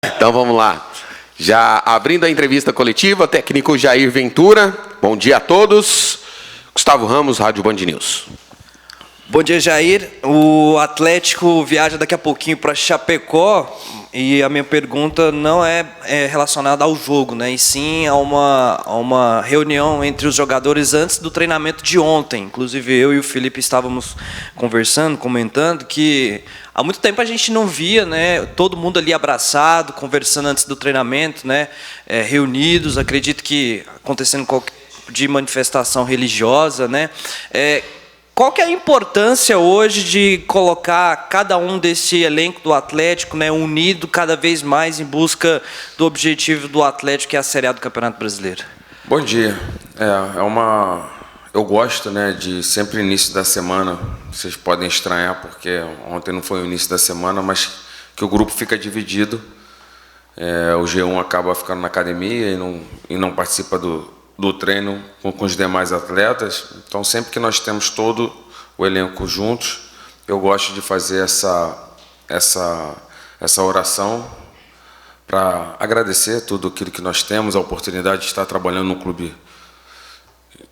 Então vamos lá. Já abrindo a entrevista coletiva, técnico Jair Ventura. Bom dia a todos. Gustavo Ramos, Rádio Band News. Bom dia, Jair. O Atlético viaja daqui a pouquinho para Chapecó e a minha pergunta não é relacionada ao jogo, né? E sim a uma reunião entre os jogadores antes do treinamento de ontem. Inclusive eu e o Felipe estávamos conversando, comentando que há muito tempo a gente não via, né, todo mundo ali abraçado, conversando antes do treinamento, né, reunidos. Acredito que acontecendo qualquer tipo de manifestação religiosa, né? Qual que é a importância hoje de colocar cada um desse elenco do Atlético, né, unido cada vez mais em busca do objetivo do Atlético, que é a Série A do Campeonato Brasileiro? Bom dia. Eu gosto, né, de sempre início da semana. Vocês podem estranhar porque ontem não foi o início da semana, mas que o grupo fica dividido. O G1 acaba ficando na academia e não participa do treino com os demais atletas. Então, sempre que nós temos todo o elenco juntos, eu gosto de fazer essa oração para agradecer tudo aquilo que nós temos, a oportunidade de estar trabalhando num clube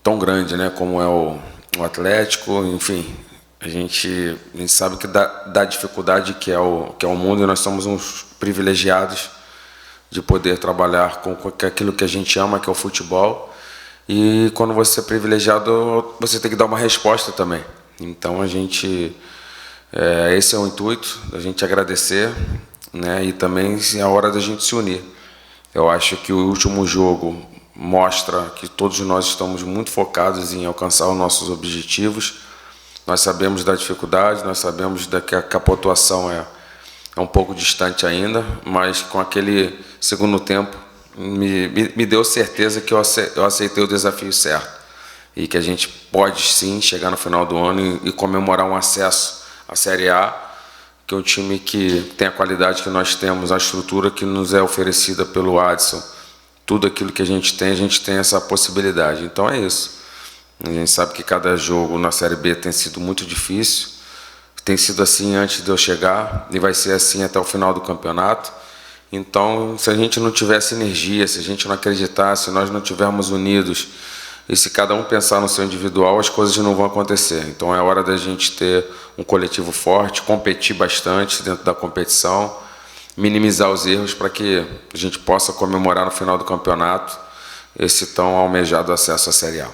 tão grande, né, como é o Atlético. Enfim, a gente sabe que da dificuldade que é o mundo, e nós somos uns privilegiados de poder trabalhar com aquilo que a gente ama, que é o futebol. E quando você é privilegiado, você tem que dar uma resposta também. Então esse é o intuito, da gente agradecer, né? E também é a hora da gente se unir. Eu acho que o último jogo mostra que todos nós estamos muito focados em alcançar os nossos objetivos. Nós sabemos da dificuldade, nós sabemos que a pontuação é um pouco distante ainda, mas com aquele segundo tempo me deu certeza que eu aceitei o desafio certo e que a gente pode sim chegar no final do ano e comemorar um acesso à Série A, que é um time que tem a qualidade que nós temos, a estrutura que nos é oferecida pelo Adson, tudo aquilo que a gente tem essa possibilidade. Então é isso. A gente sabe que cada jogo na Série B tem sido muito difícil, tem sido assim antes de eu chegar e vai ser assim até o final do campeonato. Então, se a gente não tivesse energia, se a gente não acreditasse, se nós não estivermos unidos e se cada um pensar no seu individual, as coisas não vão acontecer. Então, é hora da gente ter um coletivo forte, competir bastante dentro da competição, minimizar os erros para que a gente possa comemorar no final do campeonato esse tão almejado acesso à Série A.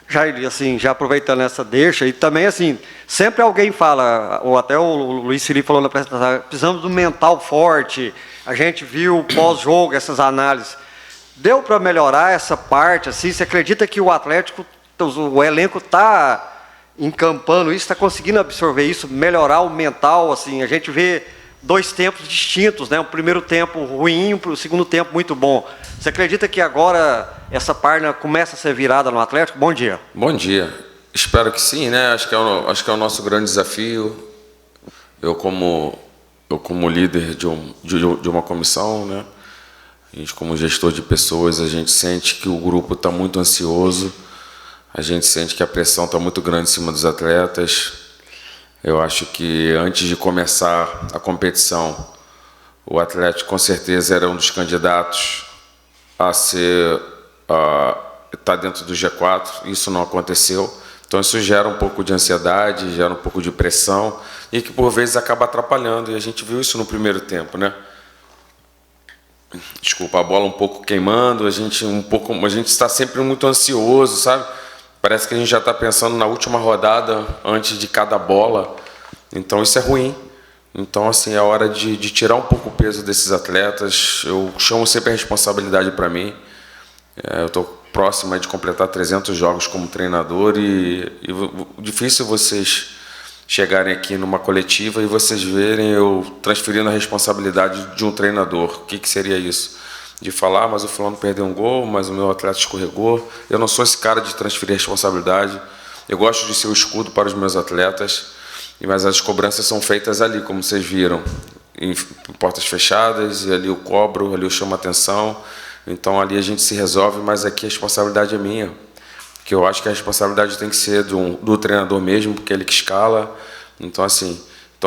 Jair, assim, já aproveitando essa deixa, e também, assim, sempre alguém fala, ou até o Luiz Felipe falou na apresentação, precisamos de um mental forte. A gente viu pós-jogo essas análises. Deu para melhorar essa parte, assim? Você acredita que o Atlético, o elenco está encampando isso, está conseguindo absorver isso, melhorar o mental, assim? A gente vê dois tempos distintos, né? O primeiro tempo ruim, o segundo tempo muito bom. Você acredita que agora essa página começa a ser virada no Atlético? Bom dia. Bom dia. Espero que sim, né? Acho que é o nosso grande desafio. Eu como líder de uma comissão, né? A gente, como gestor de pessoas, a gente sente que o grupo está muito ansioso. A gente sente que a pressão está muito grande em cima dos atletas. Eu acho que antes de começar a competição, o Atlético com certeza era um dos candidatos a estar dentro do G4. Isso não aconteceu. Então isso gera um pouco de ansiedade, gera um pouco de pressão e que por vezes acaba atrapalhando. E a gente viu isso no primeiro tempo, né? Desculpa, a bola um pouco queimando, a gente está sempre muito ansioso, sabe? Parece que a gente já está pensando na última rodada antes de cada bola. Então isso é ruim. Então, assim, é hora de tirar um pouco o peso desses atletas. Eu chamo sempre a responsabilidade para mim. Eu estou próximo de completar 300 jogos como treinador e difícil vocês chegarem aqui numa coletiva e vocês verem eu transferindo a responsabilidade de um treinador. O que seria isso? De falar, mas o fulano perdeu um gol, mas o meu atleta escorregou. Eu não sou esse cara de transferir a responsabilidade. Eu gosto de ser o escudo para os meus atletas, mas as cobranças são feitas ali, como vocês viram, em portas fechadas, e ali eu cobro, ali eu chamo a atenção. Então ali a gente se resolve, mas aqui a responsabilidade é minha. Que eu acho que a responsabilidade tem que ser do treinador mesmo, porque é ele que escala. Então, assim,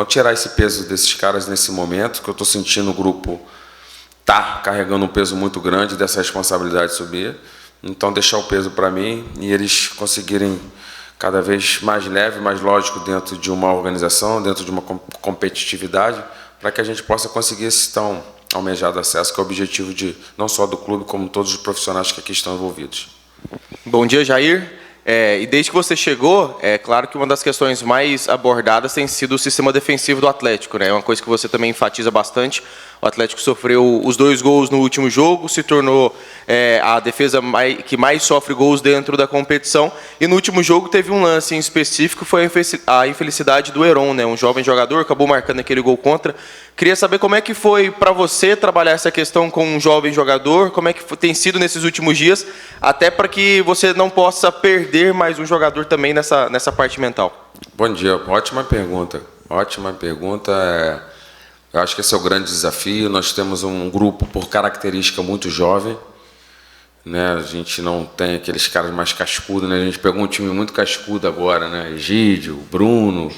tirar esse peso desses caras nesse momento, que eu estou sentindo o grupo tá carregando um peso muito grande dessa responsabilidade de subir. Então, deixar o peso para mim e eles conseguirem cada vez mais leve, mais lógico dentro de uma organização, dentro de uma competitividade, para que a gente possa conseguir esse tão almejado acesso, que é o objetivo de não só do clube, como todos os profissionais que aqui estão envolvidos. Bom dia, Jair. E desde que você chegou, é claro que uma das questões mais abordadas tem sido o sistema defensivo do Atlético, né? É uma coisa que você também enfatiza bastante. O Atlético sofreu os 2 gols no último jogo, se tornou a defesa que mais sofre gols dentro da competição. E no último jogo teve um lance em específico, foi a infelicidade do Heron, né? Um jovem jogador, acabou marcando aquele gol contra. Queria saber como é que foi para você trabalhar essa questão com um jovem jogador, como é que tem sido nesses últimos dias, até para que você não possa perder mais um jogador também nessa parte mental. Bom dia, ótima pergunta. Ótima pergunta. Eu acho que esse é o grande desafio. Nós temos um grupo, por característica, muito jovem, né? A gente não tem aqueles caras mais cascudos, né? A gente pegou um time muito cascudo agora, né? Egídio, Bruno,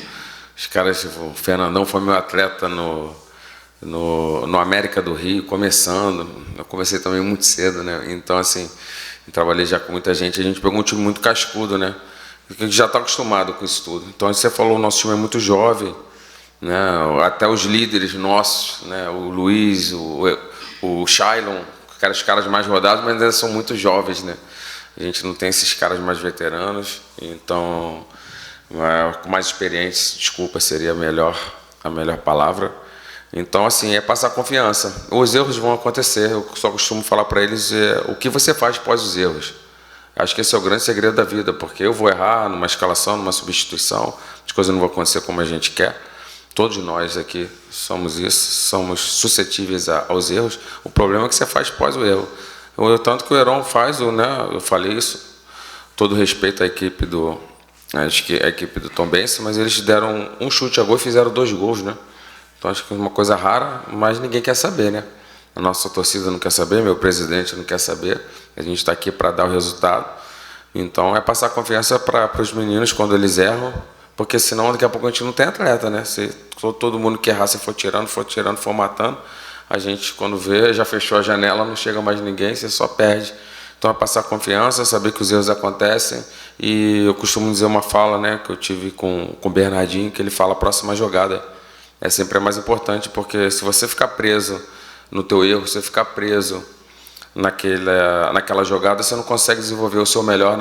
os caras, o Fernandão foi meu atleta no América do Rio, começando. Eu comecei também muito cedo, né? Então, assim, eu trabalhei já com muita gente. A gente pegou um time muito cascudo, né? A gente já está acostumado com isso tudo. Então, você falou, o nosso time é muito jovem, né? Até os líderes nossos, né? O Luiz, o Shailon, os caras mais rodados, mas ainda são muito jovens, né? A gente não tem esses caras mais veteranos, então, com mais experientes, desculpa, seria a melhor palavra. Então, assim, é passar confiança. Os erros vão acontecer. Eu só costumo falar para eles o que você faz após os erros. Acho que esse é o grande segredo da vida, porque eu vou errar numa escalação, numa substituição, as coisas não vão acontecer como a gente quer. Todos nós aqui somos isso, somos suscetíveis aos erros. O problema é que você faz após o erro. Tanto que o Heron faz, né, eu falei isso, todo respeito à equipe acho que a equipe do Tombense, mas eles deram um chute a gol e fizeram 2 gols, né? Então, acho que é uma coisa rara, mas ninguém quer saber, né? A nossa torcida não quer saber, meu presidente não quer saber. A gente está aqui para dar o resultado. Então, é passar confiança para os meninos quando eles erram, porque senão daqui a pouco a gente não tem atleta, né? Se todo mundo que errar, se for tirando, for matando, a gente, quando vê, já fechou a janela, não chega mais ninguém, você só perde. Então, é passar confiança, saber que os erros acontecem. E eu costumo dizer uma fala, né, que eu tive com o Bernardinho, que ele fala a próxima jogada. É sempre mais importante, porque se você ficar preso no teu erro, se você ficar preso naquela jogada, você não consegue desenvolver o seu melhor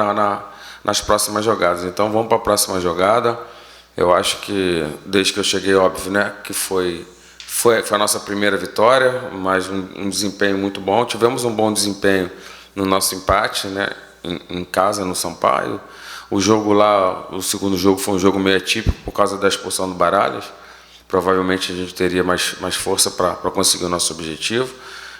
nas próximas jogadas. Então, vamos para a próxima jogada. Eu acho que, desde que eu cheguei, óbvio, né, que foi a nossa primeira vitória, mas um desempenho muito bom. Tivemos um bom desempenho no nosso empate, né, em casa, no Sampaio. O jogo lá, o segundo jogo, foi um jogo meio atípico por causa da expulsão do Baralhas. Provavelmente a gente teria mais força para conseguir o nosso objetivo.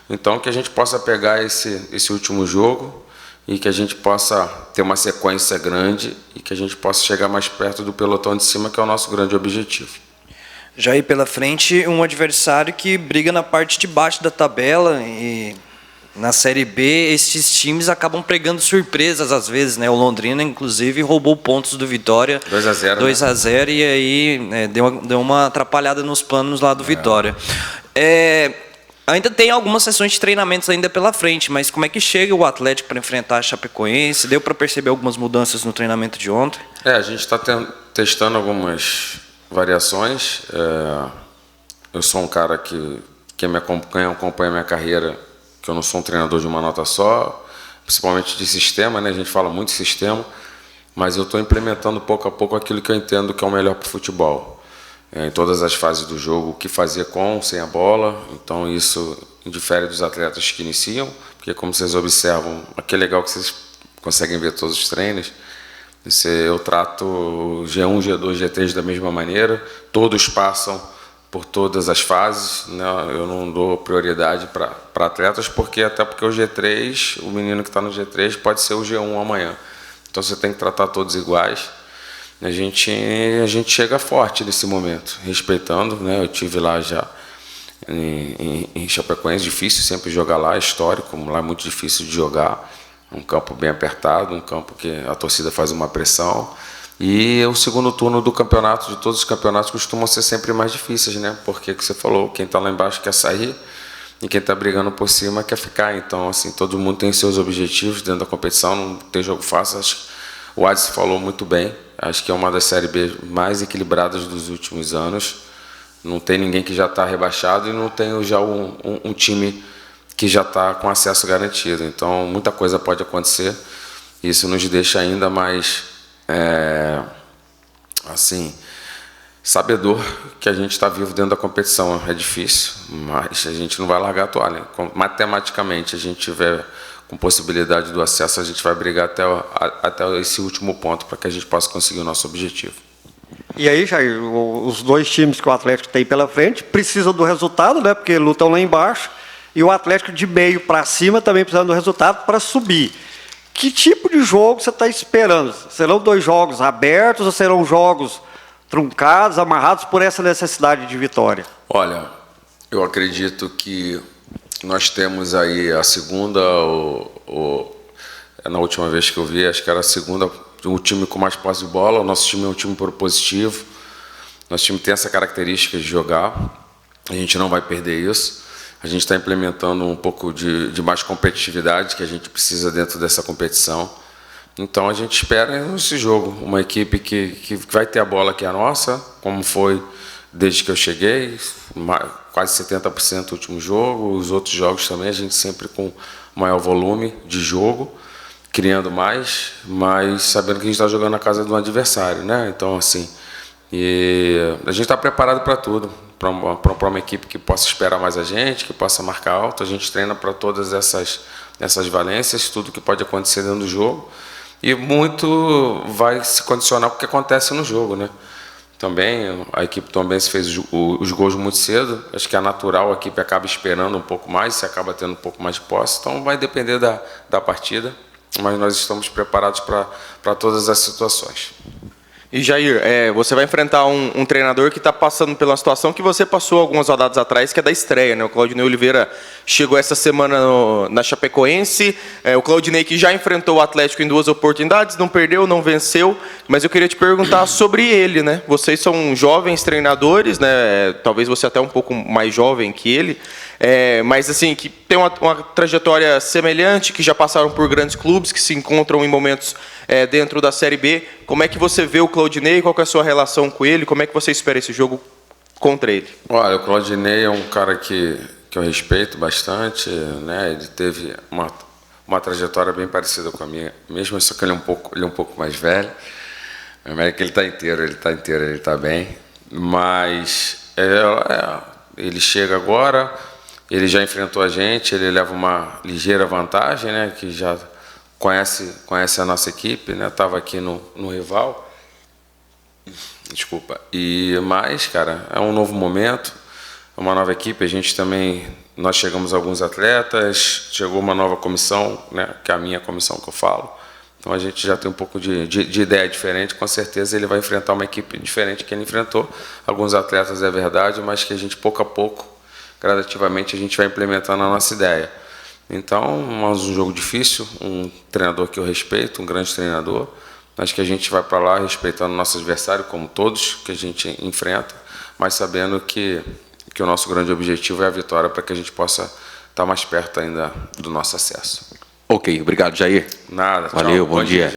Então, que a gente possa pegar esse último jogo e que a gente possa ter uma sequência grande e que a gente possa chegar mais perto do pelotão de cima, que é o nosso grande objetivo. Já aí pela frente, um adversário que briga na parte de baixo da tabela e na Série B, esses times acabam pregando surpresas às vezes, né? O Londrina, inclusive, roubou pontos do Vitória. 2-0, 2-0, né? E aí deu uma atrapalhada nos planos lá do Vitória. Ainda tem algumas sessões de treinamentos ainda pela frente, mas como é que chega o Atlético para enfrentar a Chapecoense? Deu para perceber algumas mudanças no treinamento de ontem? A gente está testando algumas variações. Eu sou um cara que quem me acompanha a minha carreira, que eu não sou um treinador de uma nota só, principalmente de sistema, né? A gente fala muito de sistema, mas eu estou implementando pouco a pouco aquilo que eu entendo que é o melhor para o futebol. Em todas as fases do jogo, o que fazer com, sem a bola. Então isso difere dos atletas que iniciam, porque como vocês observam, aqui é legal que vocês conseguem ver todos os treinos. Eu trato G1, G2, G3 da mesma maneira, todos passam por todas as fases, né? Eu não dou prioridade para atletas, porque o G3, o menino que está no G3 pode ser o G1 amanhã. Então você tem que tratar todos iguais. A gente chega forte nesse momento, respeitando, né? Eu tive lá já em Chapecoense, difícil sempre jogar lá, histórico, lá é muito difícil de jogar, um campo bem apertado, um campo que a torcida faz uma pressão. E o segundo turno do campeonato, de todos os campeonatos, costumam ser sempre mais difíceis, né? Porque, que você falou, quem está lá embaixo quer sair, e quem está brigando por cima quer ficar. Então, assim, todo mundo tem seus objetivos dentro da competição, não tem jogo fácil. Acho que o Adson falou muito bem, acho que é uma das Série B mais equilibradas dos últimos anos. Não tem ninguém que já está rebaixado e não tem já um time que já está com acesso garantido. Então, muita coisa pode acontecer. Isso nos deixa ainda mais, assim, sabedor que a gente está vivo dentro da competição. É difícil, mas a gente não vai largar a toalha. Matematicamente, a gente tiver com possibilidade do acesso, a gente vai brigar até esse último ponto para que a gente possa conseguir o nosso objetivo. E aí, Jair, os dois times que o Atlético tem pela frente precisam do resultado, né? Porque lutam lá embaixo. E o Atlético de meio para cima também precisando do resultado para subir. Que tipo de jogo você está esperando? Serão 2 jogos abertos ou serão jogos truncados, amarrados por essa necessidade de vitória? Olha, eu acredito que nós temos aí a segunda, na última vez que eu vi, acho que era a segunda, o time com mais posse de bola. O nosso time é um time propositivo, nosso time tem essa característica de jogar, a gente não vai perder isso. A gente está implementando um pouco de mais competitividade que a gente precisa dentro dessa competição. Então a gente espera esse jogo, uma equipe que vai ter a bola que é a nossa, como foi desde que eu cheguei, quase 70% no último jogo, os outros jogos também, a gente sempre com maior volume de jogo, criando mais, mas sabendo que a gente está jogando na casa do adversário, né? Então, assim, e a gente está preparado para tudo, para uma equipe que possa esperar mais a gente, que possa marcar alto. A gente treina para todas essas valências, tudo que pode acontecer dentro do jogo, e muito vai se condicionar com o que acontece no jogo, né? Também a equipe também fez os gols muito cedo, acho que é natural, a equipe acaba esperando um pouco mais, se acaba tendo um pouco mais de posse, então vai depender da partida, mas nós estamos preparados para todas as situações. E Jair, você vai enfrentar um treinador que está passando pela situação que você passou algumas rodadas atrás, que é da estreia, né? O Claudinei Oliveira chegou essa semana na Chapecoense, o Claudinei que já enfrentou o Atlético em 2 oportunidades, não perdeu, não venceu, mas eu queria te perguntar sobre ele, né? Vocês são jovens treinadores, né? Talvez você até um pouco mais jovem que ele, mas assim, que tem uma trajetória semelhante, que já passaram por grandes clubes, que se encontram em momentos dentro da Série B. Como é que você vê o Claudinei? Qual que é a sua relação com ele? Como é que você espera esse jogo contra ele? Olha, o Claudinei é um cara que eu respeito bastante, né? Ele teve uma trajetória bem parecida com a minha, mesmo só que ele é um pouco mais velho. É que ele está inteiro, ele está bem. Mas ele chega agora, ele já enfrentou a gente, ele leva uma ligeira vantagem, né? Que já conhece a nossa equipe, né? Estava aqui no rival. Desculpa. Mas, cara, é um novo momento, é uma nova equipe. A gente também, nós chegamos alguns atletas, chegou uma nova comissão, né? Que é a minha comissão que eu falo. Então a gente já tem um pouco de ideia diferente. Com certeza ele vai enfrentar uma equipe diferente que ele enfrentou. Alguns atletas é verdade, mas que a gente pouco a pouco, gradativamente, a gente vai implementando a nossa ideia. Então, mais um jogo difícil, um treinador que eu respeito, um grande treinador. Acho que a gente vai para lá respeitando o nosso adversário, como todos que a gente enfrenta, mas sabendo que o nosso grande objetivo é a vitória para que a gente possa estar mais perto ainda do nosso acesso. Ok, obrigado, Jair. Nada, tchau. Valeu, bom dia.